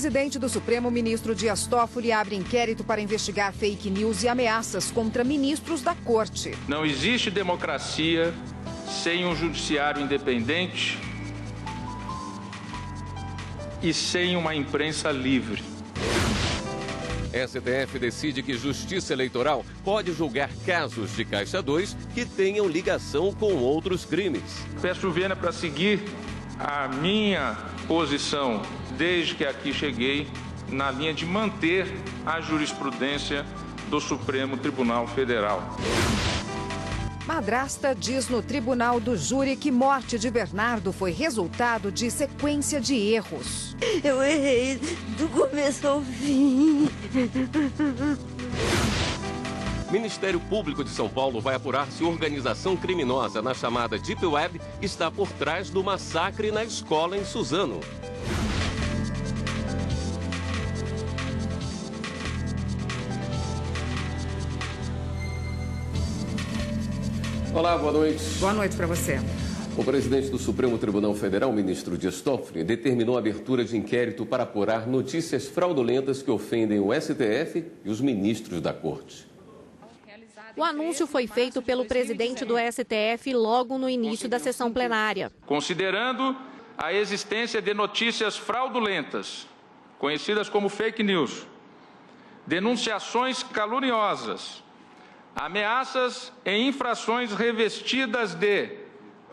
Presidente do Supremo, ministro Dias Toffoli, abre inquérito para investigar fake news e ameaças contra ministros da Corte. Não existe democracia sem um judiciário independente e sem uma imprensa livre. STF decide que Justiça Eleitoral pode julgar casos de Caixa 2 que tenham ligação com outros crimes. Peço Viana para seguir a minha posição desde que aqui cheguei, na linha de manter a jurisprudência do Supremo Tribunal Federal. Madrasta diz no tribunal do júri que morte de Bernardo foi resultado de sequência de erros. Eu errei do começo ao fim. Ministério Público de São Paulo vai apurar se organização criminosa na chamada Deep Web está por trás do massacre na escola em Suzano. Olá, boa noite. Boa noite para você. O presidente do Supremo Tribunal Federal, ministro Dias Toffoli, determinou a abertura de inquérito para apurar notícias fraudulentas que ofendem o STF e os ministros da Corte. O anúncio foi feito pelo presidente do STF logo no início da sessão plenária. Considerando a existência de notícias fraudulentas, conhecidas como fake news, denunciações caluniosas, ameaças e infrações revestidas de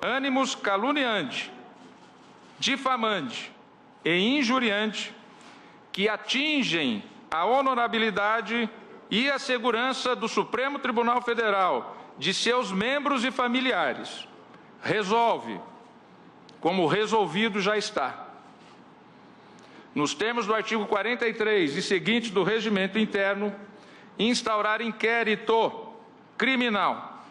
ânimos caluniante, difamante e injuriante que atingem a honorabilidade e a segurança do Supremo Tribunal Federal, de seus membros e familiares, resolve, como resolvido já está, nos termos do artigo 43 e seguintes do Regimento Interno, instaurar inquérito criminal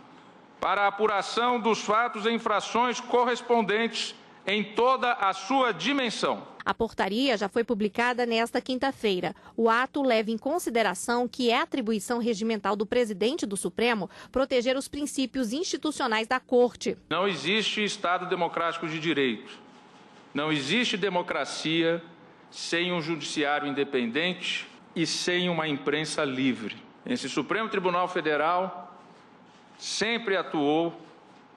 para a apuração dos fatos e infrações correspondentes em toda a sua dimensão. A portaria já foi publicada nesta quinta-feira. O ato leva em consideração que é atribuição regimental do presidente do Supremo proteger os princípios institucionais da Corte. Não existe Estado democrático de direito. Não existe democracia sem um judiciário independente e sem uma imprensa livre. Esse Supremo Tribunal Federal sempre atuou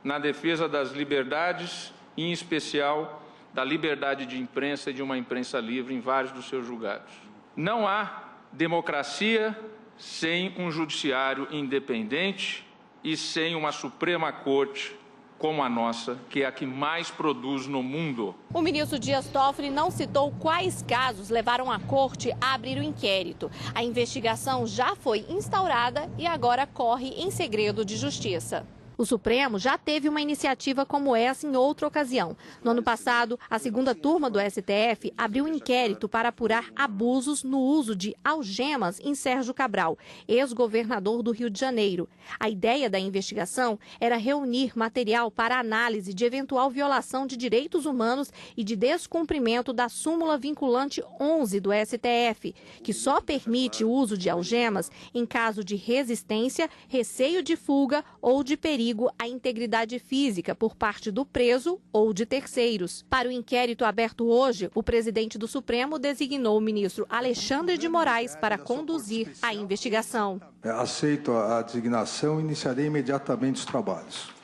na defesa das liberdades, e em especial da liberdade de imprensa e de uma imprensa livre em vários dos seus julgados. Não há democracia sem um judiciário independente e sem uma Suprema Corte como a nossa, que é a que mais produz no mundo. O ministro Dias Toffoli não citou quais casos levaram a Corte a abrir o inquérito. A investigação já foi instaurada e agora corre em segredo de justiça. O Supremo já teve uma iniciativa como essa em outra ocasião. No ano passado, a segunda turma do STF abriu um inquérito para apurar abusos no uso de algemas em Sérgio Cabral, ex-governador do Rio de Janeiro. A ideia da investigação era reunir material para análise de eventual violação de direitos humanos e de descumprimento da súmula vinculante 11 do STF, que só permite o uso de algemas em caso de resistência, receio de fuga ou de perigo à integridade física por parte do preso ou de terceiros. Para o inquérito aberto hoje, o presidente do Supremo designou o ministro Alexandre de Moraes para conduzir a investigação. Aceito a designação e iniciarei imediatamente os trabalhos.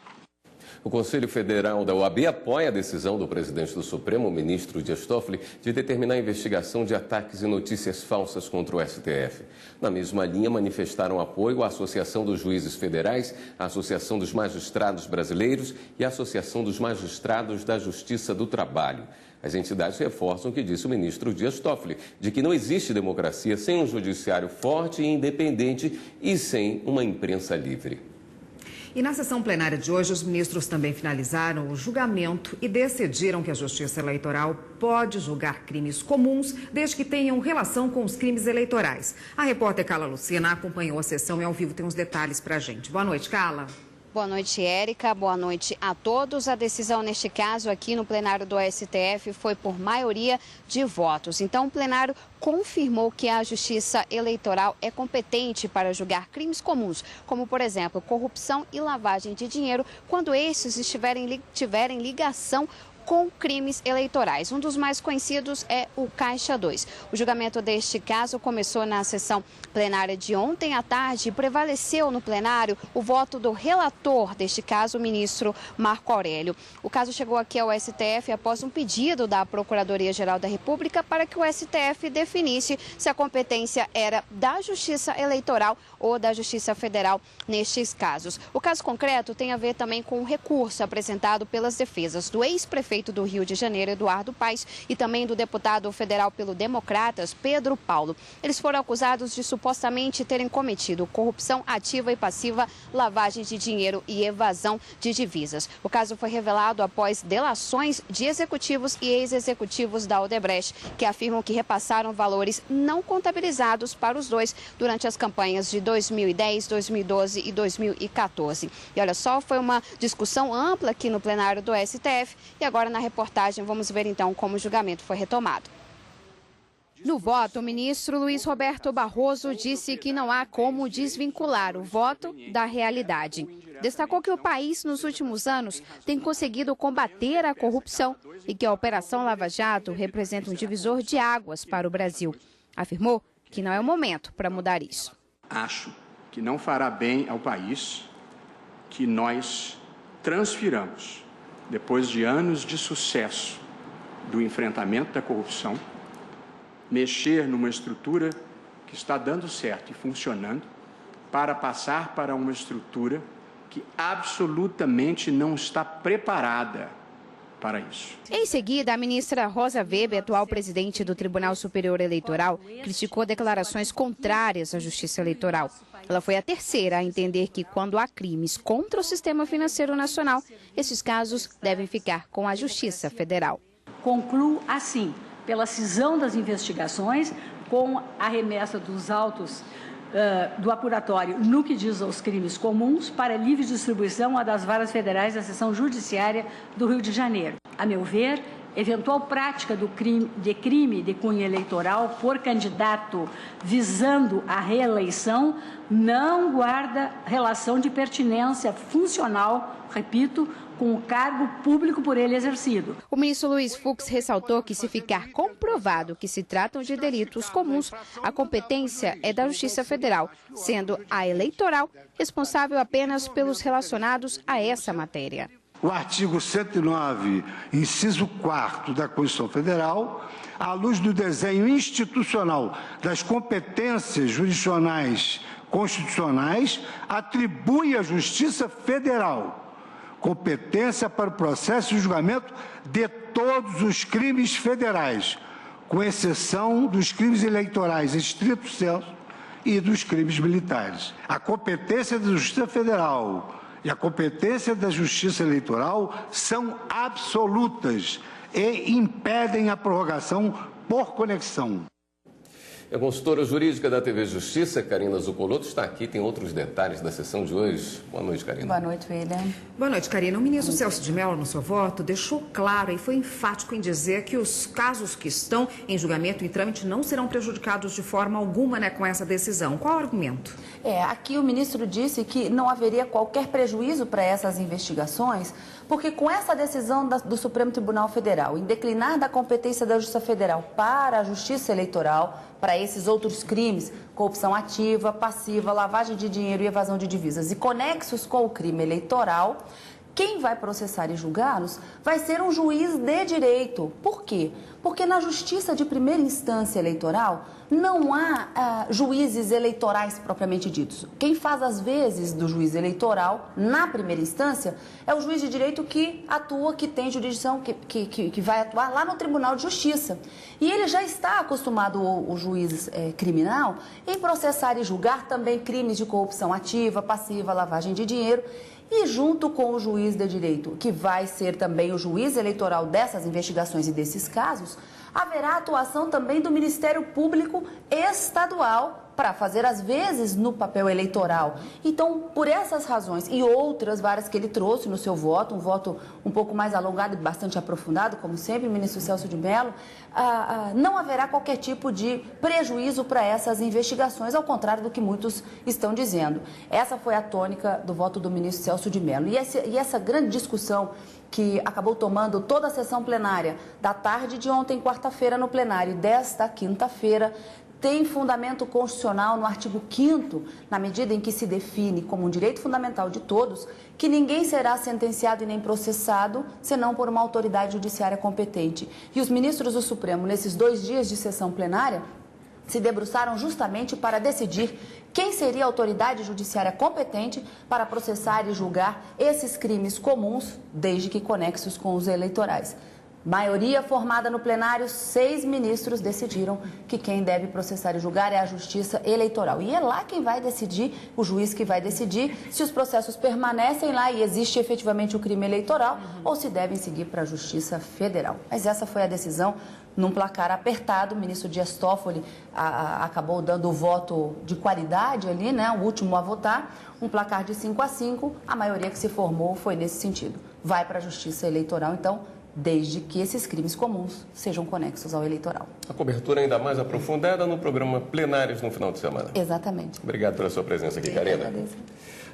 O Conselho Federal da OAB apoia a decisão do presidente do Supremo, o ministro Dias Toffoli, de determinar a investigação de ataques e notícias falsas contra o STF. Na mesma linha, manifestaram apoio à Associação dos Juízes Federais, a Associação dos Magistrados Brasileiros e a Associação dos Magistrados da Justiça do Trabalho. As entidades reforçam o que disse o ministro Dias Toffoli, de que não existe democracia sem um judiciário forte e independente e sem uma imprensa livre. E na sessão plenária de hoje, os ministros também finalizaram o julgamento e decidiram que a Justiça Eleitoral pode julgar crimes comuns, desde que tenham relação com os crimes eleitorais. A repórter Carla Lucena acompanhou a sessão e ao vivo tem os detalhes para a gente. Boa noite, Carla. Boa noite, Érica. Boa noite a todos. A decisão neste caso aqui no plenário do STF foi por maioria de votos. Então, o plenário confirmou que a Justiça Eleitoral é competente para julgar crimes comuns, como, por exemplo, corrupção e lavagem de dinheiro, quando estes tiverem ligação com crimes eleitorais. Um dos mais conhecidos é o Caixa 2. O julgamento deste caso começou na sessão plenária de ontem à tarde e prevaleceu no plenário o voto do relator deste caso, o ministro Marco Aurélio. O caso chegou aqui ao STF após um pedido da Procuradoria-Geral da República para que o STF definisse se a competência era da Justiça Eleitoral ou da Justiça Federal nestes casos. O caso concreto tem a ver também com o recurso apresentado pelas defesas do ex-prefeito do Rio de Janeiro, Eduardo Paes, e também do deputado federal pelo Democratas, Pedro Paulo. Eles foram acusados de supostamente terem cometido corrupção ativa e passiva, lavagem de dinheiro e evasão de divisas. O caso foi revelado após delações de executivos e ex-executivos da Odebrecht, que afirmam que repassaram valores não contabilizados para os dois durante as campanhas de 2010, 2012 e 2014. E olha só, foi uma discussão ampla aqui no plenário do STF e agora na reportagem vamos ver então como o julgamento foi retomado. No voto, o ministro Luiz Roberto Barroso disse que não há como desvincular o voto da realidade. Destacou que o país, nos últimos anos, tem conseguido combater a corrupção e que a Operação Lava Jato representa um divisor de águas para o Brasil. Afirmou que não é o momento para mudar isso. Acho que não fará bem ao país que nós transfiramos, depois de anos de sucesso do enfrentamento da corrupção, mexer numa estrutura que está dando certo e funcionando, para passar para uma estrutura que absolutamente não está preparada para isso. Em seguida, a ministra Rosa Weber, atual presidente do Tribunal Superior Eleitoral, criticou declarações contrárias à Justiça Eleitoral. Ela foi a terceira a entender que, quando há crimes contra o sistema financeiro nacional, esses casos devem ficar com a Justiça Federal. Concluo assim, pela cisão das investigações, com a remessa dos autos do apuratório no que diz aos crimes comuns para livre distribuição a das varas federais da seção judiciária do Rio de Janeiro. A meu ver, eventual prática de crime de cunho eleitoral por candidato visando a reeleição não guarda relação de pertinência funcional, repito, com o cargo público por ele exercido. O ministro Luiz Fux ressaltou que, se ficar comprovado que se tratam de delitos comuns, a competência é da Justiça Federal, sendo a eleitoral responsável apenas pelos relacionados a essa matéria. O artigo 109, inciso 4º da Constituição Federal, à luz do desenho institucional das competências jurisdicionais constitucionais, atribui à Justiça Federal competência para o processo de julgamento de todos os crimes federais, com exceção dos crimes eleitorais estrito sensu e dos crimes militares. A competência da Justiça Federal e a competência da Justiça Eleitoral são absolutas e impedem a prorrogação por conexão. A consultora jurídica da TV Justiça, Karina Zuccolotto, está aqui, tem outros detalhes da sessão de hoje. Boa noite, Karina. Boa noite, William. Boa noite, Karina. O ministro Celso de Mello, no seu voto, deixou claro e foi enfático em dizer que os casos que estão em julgamento e trâmite não serão prejudicados de forma alguma, com essa decisão. Qual o argumento? Aqui o ministro disse que não haveria qualquer prejuízo para essas investigações, porque com essa decisão do Supremo Tribunal Federal, em declinar da competência da Justiça Federal para a Justiça Eleitoral, para esses outros crimes, corrupção ativa, passiva, lavagem de dinheiro e evasão de divisas, e conexos com o crime eleitoral, quem vai processar e julgá-los vai ser um juiz de direito. Por quê? Porque na Justiça de Primeira Instância Eleitoral não há juízes eleitorais propriamente ditos. Quem faz as vezes do juiz eleitoral na primeira instância é o juiz de direito que atua, que tem jurisdição, que vai atuar lá no Tribunal de Justiça. E ele já está acostumado, o juiz criminal, em processar e julgar também crimes de corrupção ativa, passiva, lavagem de dinheiro. E junto com o juiz de direito, que vai ser também o juiz eleitoral dessas investigações e desses casos, haverá atuação também do Ministério Público Estadual para fazer as vezes no papel eleitoral. Então, por essas razões e outras várias que ele trouxe no seu voto, um voto um pouco mais alongado e bastante aprofundado, como sempre, o ministro Celso de Mello, não haverá qualquer tipo de prejuízo para essas investigações, ao contrário do que muitos estão dizendo. Essa foi a tônica do voto do ministro Celso de Mello. E essa grande discussão que acabou tomando toda a sessão plenária da tarde de ontem, quarta-feira, no plenário, e desta quinta-feira, tem fundamento constitucional no artigo 5º, na medida em que se define como um direito fundamental de todos, que ninguém será sentenciado e nem processado, senão por uma autoridade judiciária competente. E os ministros do Supremo, nesses 2 dias de sessão plenária, se debruçaram justamente para decidir quem seria a autoridade judiciária competente para processar e julgar esses crimes comuns, desde que conexos com os eleitorais. Maioria formada no plenário, 6 ministros decidiram que quem deve processar e julgar é a Justiça Eleitoral. E é lá quem vai decidir, o juiz que vai decidir se os processos permanecem lá e existe efetivamente o crime eleitoral ou se devem seguir para a Justiça Federal. Mas essa foi a decisão num placar apertado. O ministro Dias Toffoli acabou dando o voto de qualidade ali, né? O último a votar, um placar de 5-5. A maioria que se formou foi nesse sentido. Vai para a Justiça Eleitoral, então, desde que esses crimes comuns sejam conexos ao eleitoral. A cobertura ainda mais aprofundada no programa Plenários no final de semana. Exatamente. Obrigado pela sua presença aqui, Karina.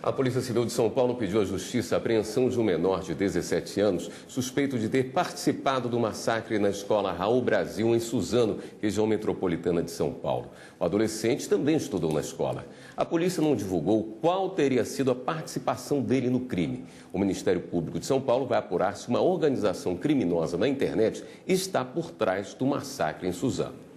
A Polícia Civil de São Paulo pediu à Justiça a apreensão de um menor de 17 anos, suspeito de ter participado do massacre na escola Raul Brasil, em Suzano, região metropolitana de São Paulo. O adolescente também estudou na escola. A polícia não divulgou qual teria sido a participação dele no crime. O Ministério Público de São Paulo vai apurar se uma organização criminosa na internet está por trás do massacre em Suzano.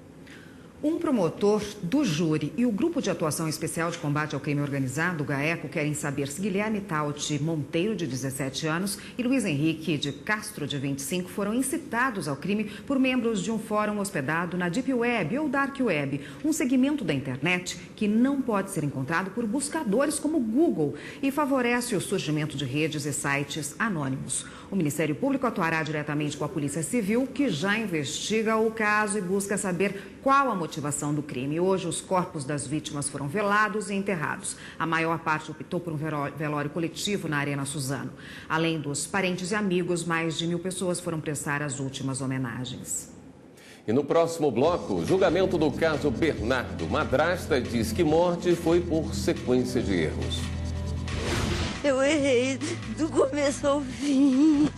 Um promotor do júri e o Grupo de Atuação Especial de Combate ao Crime Organizado, o GAECO, querem saber se Guilherme Tauti Monteiro, de 17 anos, e Luiz Henrique de Castro, de 25, foram incitados ao crime por membros de um fórum hospedado na Deep Web ou Dark Web, um segmento da internet que não pode ser encontrado por buscadores como Google e favorece o surgimento de redes e sites anônimos. O Ministério Público atuará diretamente com a Polícia Civil, que já investiga o caso e busca saber qual a motivação do crime. Hoje, os corpos das vítimas foram velados e enterrados. A maior parte optou por um velório coletivo na Arena Suzano. Além dos parentes e amigos, mais de 1.000 pessoas foram prestar as últimas homenagens. E no próximo bloco, julgamento do caso Bernardo. Madrasta diz que morte foi por sequência de erros. Eu errei do começo ao fim.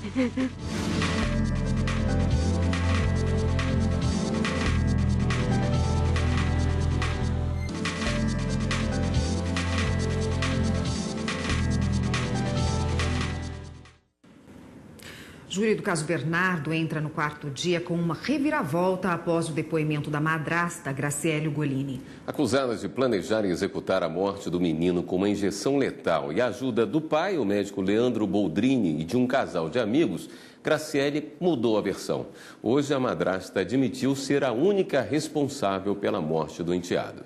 O júri do caso Bernardo entra no 4º dia com uma reviravolta após o depoimento da madrasta, Graciele Ugolini. Acusadas de planejar e executar a morte do menino com uma injeção letal e a ajuda do pai, o médico Leandro Boldrini, e de um casal de amigos, Graciele mudou a versão. Hoje, a madrasta admitiu ser a única responsável pela morte do enteado.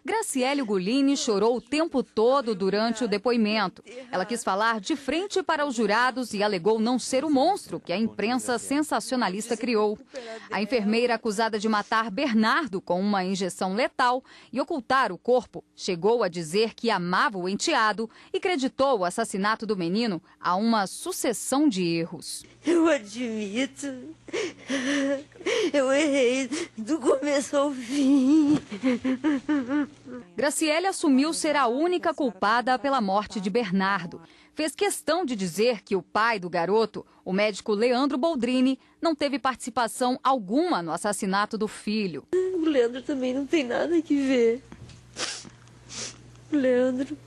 Graciele Ugolini chorou o tempo todo durante o depoimento. Ela quis falar de frente para os jurados e alegou não ser o monstro que a imprensa sensacionalista criou. A enfermeira acusada de matar Bernardo com uma injeção letal e ocultar o corpo chegou a dizer que amava o enteado e creditou o assassinato do menino a uma sucessão de erros. Eu admito. Eu errei do começo ao fim. Graciele assumiu ser a única culpada pela morte de Bernardo. Fez questão de dizer que o pai do garoto, o médico Leandro Boldrini, não teve participação alguma no assassinato do filho. O Leandro também não tem nada que ver. Leandro,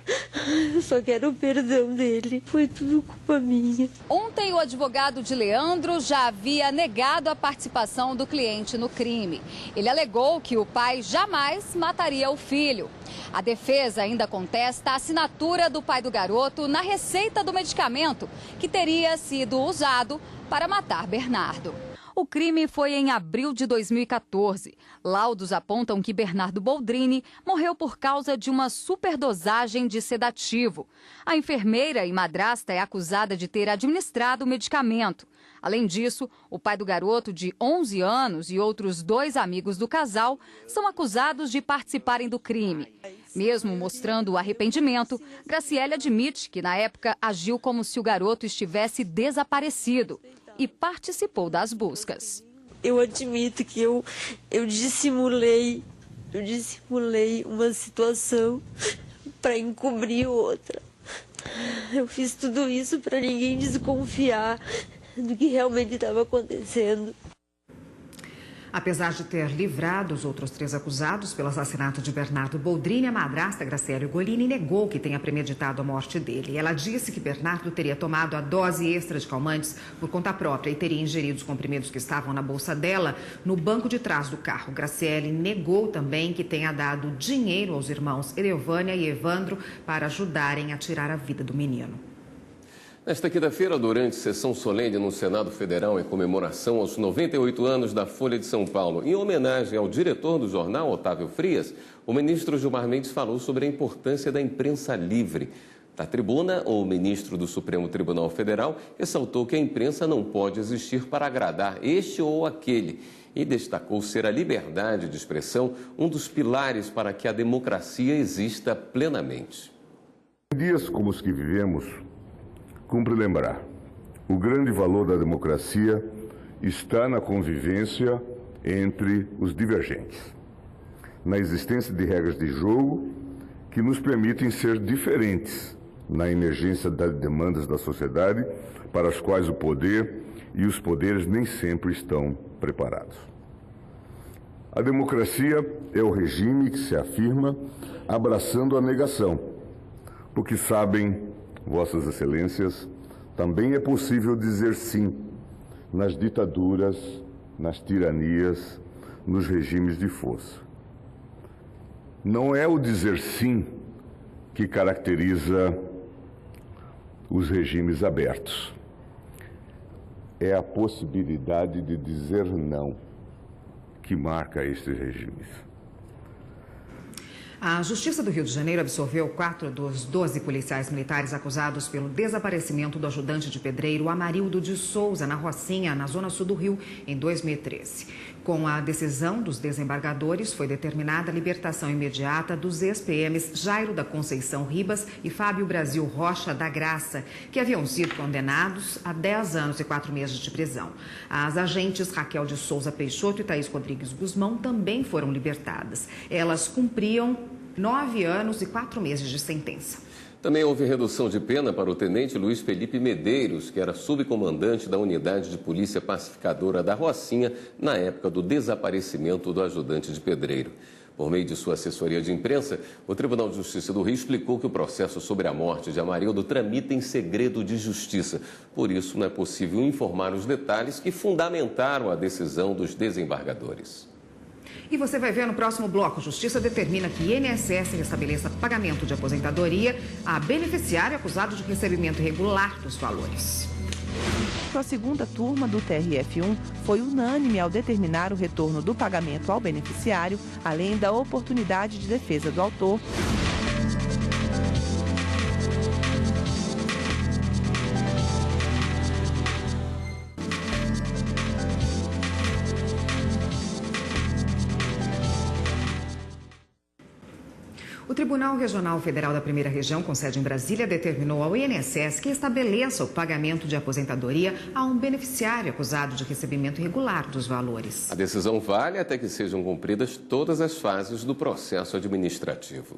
eu só quero o perdão dele. Foi tudo culpa minha. Ontem, o advogado de Leandro já havia negado a participação do cliente no crime. Ele alegou que o pai jamais mataria o filho. A defesa ainda contesta a assinatura do pai do garoto na receita do medicamento que teria sido usado para matar Bernardo. O crime foi em abril de 2014. Laudos apontam que Bernardo Boldrini morreu por causa de uma superdosagem de sedativo. A enfermeira e madrasta é acusada de ter administrado o medicamento. Além disso, o pai do garoto, de 11 anos, e outros 2 amigos do casal são acusados de participarem do crime. Mesmo mostrando o arrependimento, Graciele admite que, na época, agiu como se o garoto estivesse desaparecido e participou das buscas. Eu admito que eu dissimulei uma situação para encobrir outra. Eu fiz tudo isso para ninguém desconfiar do que realmente estava acontecendo. Apesar de ter livrado os outros 3 acusados pelo assassinato de Bernardo Boldrini, a madrasta Graciele Ugolini negou que tenha premeditado a morte dele. Ela disse que Bernardo teria tomado a dose extra de calmantes por conta própria e teria ingerido os comprimidos que estavam na bolsa dela no banco de trás do carro. Graciele negou também que tenha dado dinheiro aos irmãos Elevânia e Evandro para ajudarem a tirar a vida do menino. Nesta quinta-feira, durante sessão solene no Senado Federal em comemoração aos 98 anos da Folha de São Paulo, em homenagem ao diretor do jornal, Otávio Frias, o ministro Gilmar Mendes falou sobre a importância da imprensa livre. Da tribuna, o ministro do Supremo Tribunal Federal ressaltou que a imprensa não pode existir para agradar este ou aquele e destacou ser a liberdade de expressão um dos pilares para que a democracia exista plenamente. Em dias como os que vivemos, cumpre lembrar, o grande valor da democracia está na convivência entre os divergentes, na existência de regras de jogo que nos permitem ser diferentes na emergência das demandas da sociedade para as quais o poder e os poderes nem sempre estão preparados. A democracia é o regime que se afirma abraçando a negação, porque sabem, Vossas Excelências, também é possível dizer sim nas ditaduras, nas tiranias, nos regimes de força. Não é o dizer sim que caracteriza os regimes abertos. É a possibilidade de dizer não que marca estes regimes. A Justiça do Rio de Janeiro absolveu 4 dos 12 policiais militares acusados pelo desaparecimento do ajudante de pedreiro Amarildo de Souza, na Rocinha, na zona sul do Rio, em 2013. Com a decisão dos desembargadores, foi determinada a libertação imediata dos ex-PMs Jairo da Conceição Ribas e Fábio Brasil Rocha da Graça, que haviam sido condenados a 10 anos e 4 meses de prisão. As agentes Raquel de Souza Peixoto e Thaís Rodrigues Guzmão também foram libertadas. Elas cumpriam 9 anos e 4 meses de sentença. Também houve redução de pena para o tenente Luiz Felipe Medeiros, que era subcomandante da unidade de polícia pacificadora da Rocinha na época do desaparecimento do ajudante de pedreiro. Por meio de sua assessoria de imprensa, o Tribunal de Justiça do Rio explicou que o processo sobre a morte de Amarildo tramita em segredo de justiça. Por isso, não é possível informar os detalhes que fundamentaram a decisão dos desembargadores. E você vai ver no próximo bloco. Justiça determina que INSS restabeleça pagamento de aposentadoria a beneficiário acusado de recebimento irregular dos valores. A segunda turma do TRF1 foi unânime ao determinar o retorno do pagamento ao beneficiário, além da oportunidade de defesa do autor. O Tribunal Regional Federal da Primeira Região, com sede em Brasília, determinou ao INSS que estabeleça o pagamento de aposentadoria a um beneficiário acusado de recebimento irregular dos valores. A decisão vale até que sejam cumpridas todas as fases do processo administrativo.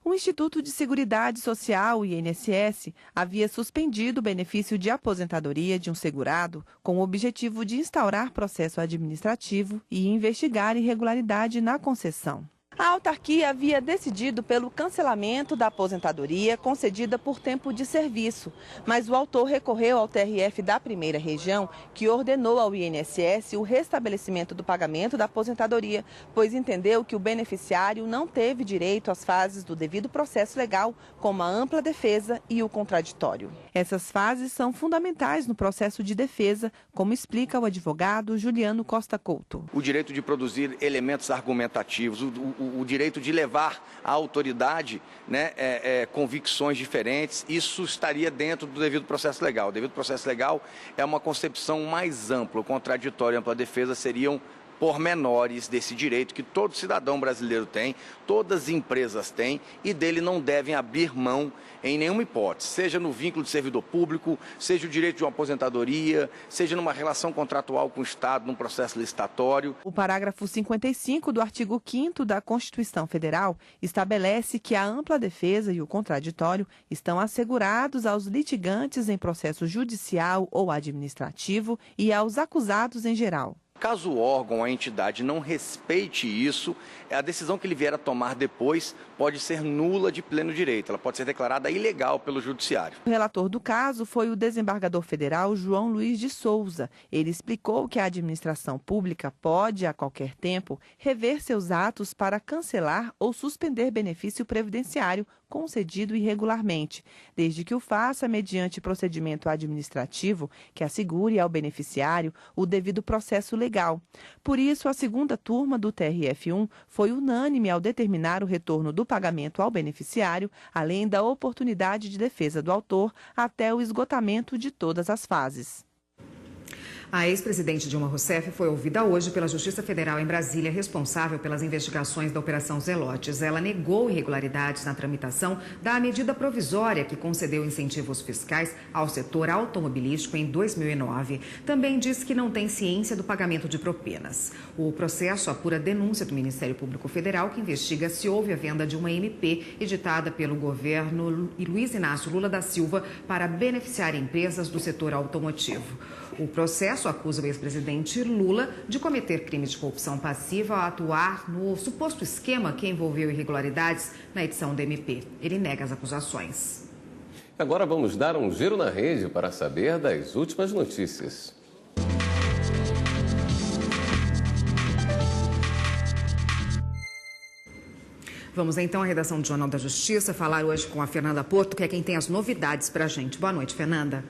O Instituto de Seguridade Social, o INSS, havia suspendido o benefício de aposentadoria de um segurado com o objetivo de instaurar processo administrativo e investigar irregularidade na concessão. A autarquia havia decidido pelo cancelamento da aposentadoria concedida por tempo de serviço, mas o autor recorreu ao TRF da Primeira Região, que ordenou ao INSS o restabelecimento do pagamento da aposentadoria, pois entendeu que o beneficiário não teve direito às fases do devido processo legal, como a ampla defesa e o contraditório. Essas fases são fundamentais no processo de defesa, como explica o advogado Juliano Costa Couto. O direito de produzir elementos argumentativos, o direito de levar à autoridade, né, convicções diferentes, isso estaria dentro do devido processo legal. O devido processo legal é uma concepção mais ampla. O contraditório e a ampla defesa seriam pormenores desse direito que todo cidadão brasileiro tem, todas as empresas têm e dele não devem abrir mão em nenhuma hipótese, seja no vínculo de servidor público, seja o direito de uma aposentadoria, seja numa relação contratual com o Estado, num processo licitatório. O parágrafo 55 do artigo 5º da Constituição Federal estabelece que a ampla defesa e o contraditório estão assegurados aos litigantes em processo judicial ou administrativo e aos acusados em geral. Caso o órgão ou a entidade não respeite isso, a decisão que ele vier a tomar depois pode ser nula de pleno direito. Ela pode ser declarada ilegal pelo judiciário. O relator do caso foi o desembargador federal João Luiz de Souza. Ele explicou que a administração pública pode, a qualquer tempo, rever seus atos para cancelar ou suspender benefício previdenciário concedido irregularmente, desde que o faça mediante procedimento administrativo que assegure ao beneficiário o devido processo legal. Por isso, a segunda turma do TRF1 foi unânime ao determinar o retorno do pagamento ao beneficiário, além da oportunidade de defesa do autor até o esgotamento de todas as fases. A ex-presidente Dilma Rousseff foi ouvida hoje pela Justiça Federal em Brasília, responsável pelas investigações da Operação Zelotes. Ela negou irregularidades na tramitação da medida provisória que concedeu incentivos fiscais ao setor automobilístico em 2009. Também disse que não tem ciência do pagamento de propinas. O processo apura denúncia do Ministério Público Federal, que investiga se houve a venda de uma MP editada pelo governo Luiz Inácio Lula da Silva para beneficiar empresas do setor automotivo. O processo acusa o ex-presidente Lula de cometer crime de corrupção passiva ao atuar no suposto esquema que envolveu irregularidades na edição da MP. Ele nega as acusações. Agora vamos dar um giro na rede para saber das últimas notícias. Vamos então à redação do Jornal da Justiça, falar hoje com a Fernanda Porto, que é quem tem as novidades para a gente. Boa noite, Fernanda.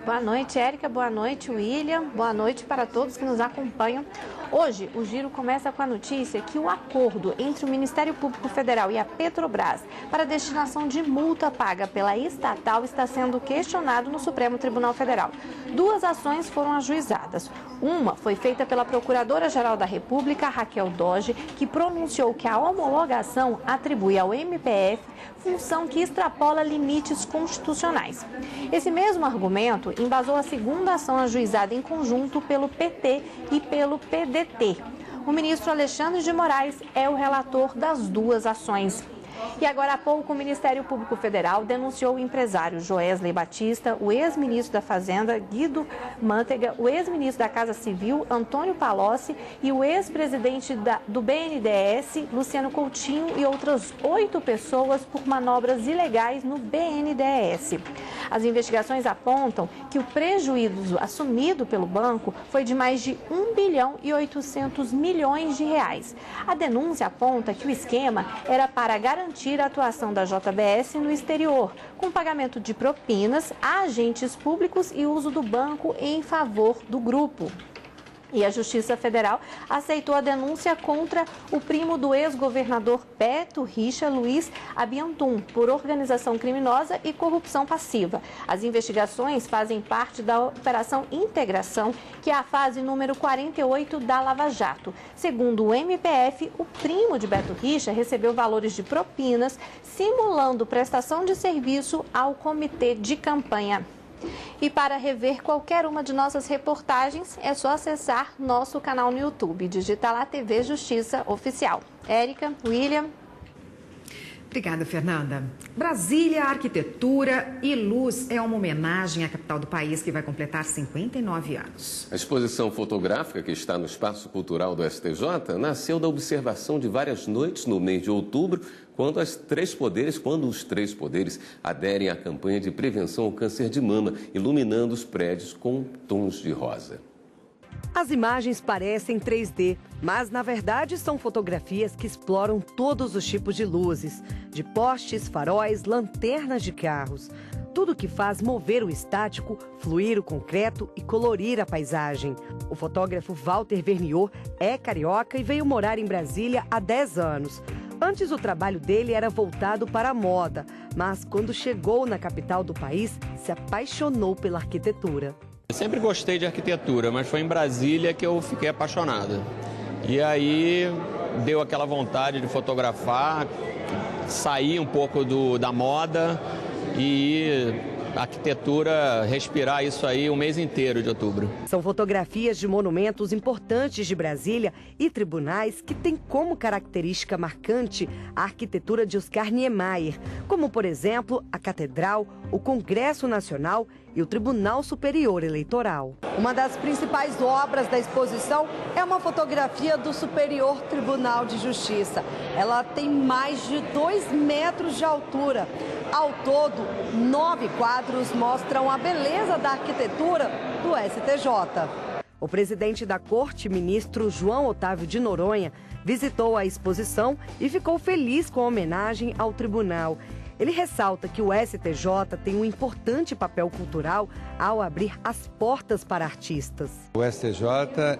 Boa noite, Érica. Boa noite, William. Boa noite para todos que nos acompanham. Hoje, o giro começa com a notícia que o acordo entre o Ministério Público Federal e a Petrobras para a destinação de multa paga pela estatal está sendo questionado no Supremo Tribunal Federal. Duas ações foram ajuizadas. Uma foi feita pela Procuradora-Geral da República, Raquel Doge, que pronunciou que a homologação atribui ao MPF função que extrapola limites constitucionais. Esse mesmo argumento embasou a segunda ação ajuizada em conjunto pelo PT e pelo PDT. O ministro Alexandre de Moraes é o relator das duas ações. E agora há pouco o Ministério Público Federal denunciou o empresário Joesley Batista, o ex-ministro da Fazenda Guido Mantega, o ex-ministro da Casa Civil Antônio Palocci e o ex-presidente do BNDES Luciano Coutinho e outras 8 pessoas por manobras ilegais no BNDES. As investigações apontam que o prejuízo assumido pelo banco foi de mais de 1 bilhão e 800 milhões de reais. A denúncia aponta que o esquema era para garantir a atuação da JBS no exterior, com pagamento de propinas a agentes públicos e uso do banco em favor do grupo. E a Justiça Federal aceitou a denúncia contra o primo do ex-governador Beto Richa, Luiz Abiantum, por organização criminosa e corrupção passiva. As investigações fazem parte da Operação Integração, que é a fase número 48 da Lava Jato. Segundo o MPF, o primo de Beto Richa recebeu valores de propinas, simulando prestação de serviço ao comitê de campanha. E para rever qualquer uma de nossas reportagens, é só acessar nosso canal no YouTube, digitar lá TV Justiça Oficial. Érica, William. Obrigada, Fernanda. Brasília, Arquitetura e Luz é uma homenagem à capital do país que vai completar 59 anos. A exposição fotográfica que está no Espaço Cultural do STJ nasceu da observação de várias noites no mês de outubro, quando os três poderes aderem à campanha de prevenção ao câncer de mama, iluminando os prédios com tons de rosa. As imagens parecem 3D, mas na verdade são fotografias que exploram todos os tipos de luzes, de postes, faróis, lanternas de carros. Tudo que faz mover o estático, fluir o concreto e colorir a paisagem. O fotógrafo Walter Verniot é carioca e veio morar em Brasília há 10 anos. Antes, o trabalho dele era voltado para a moda, mas quando chegou na capital do país, se apaixonou pela arquitetura. Eu sempre gostei de arquitetura, mas foi em Brasília que eu fiquei apaixonado. E aí deu aquela vontade de fotografar, sair um pouco da moda e a arquitetura respirar isso aí o mês inteiro de outubro. São fotografias de monumentos importantes de Brasília e tribunais que têm como característica marcante a arquitetura de Oscar Niemeyer, como, por exemplo, a Catedral, o Congresso Nacional e o Tribunal Superior Eleitoral. Uma das principais obras da exposição é uma fotografia do Superior Tribunal de Justiça. Ela tem mais de 2 metros de altura. Ao todo, 9 quadros mostram a beleza da arquitetura do STJ. O presidente da Corte, ministro João Otávio de Noronha, visitou a exposição e ficou feliz com a homenagem ao tribunal. Ele ressalta que o STJ tem um importante papel cultural ao abrir as portas para artistas. O STJ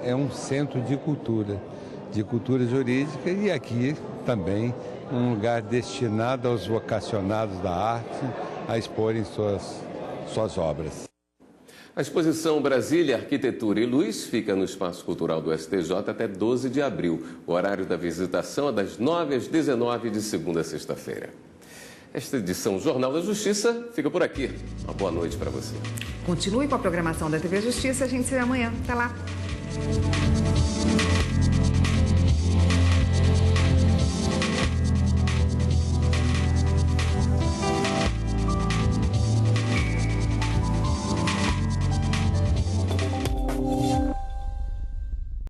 é um centro de cultura jurídica e aqui também um lugar destinado aos vocacionados da arte a exporem suas obras. A exposição Brasília, Arquitetura e Luz fica no Espaço Cultural do STJ até 12 de abril. O horário da visitação é das 9 às 19 de segunda a sexta-feira. Esta edição Jornal da Justiça fica por aqui. Uma boa noite para você. Continue com a programação da TV Justiça. A gente se vê amanhã. Até lá.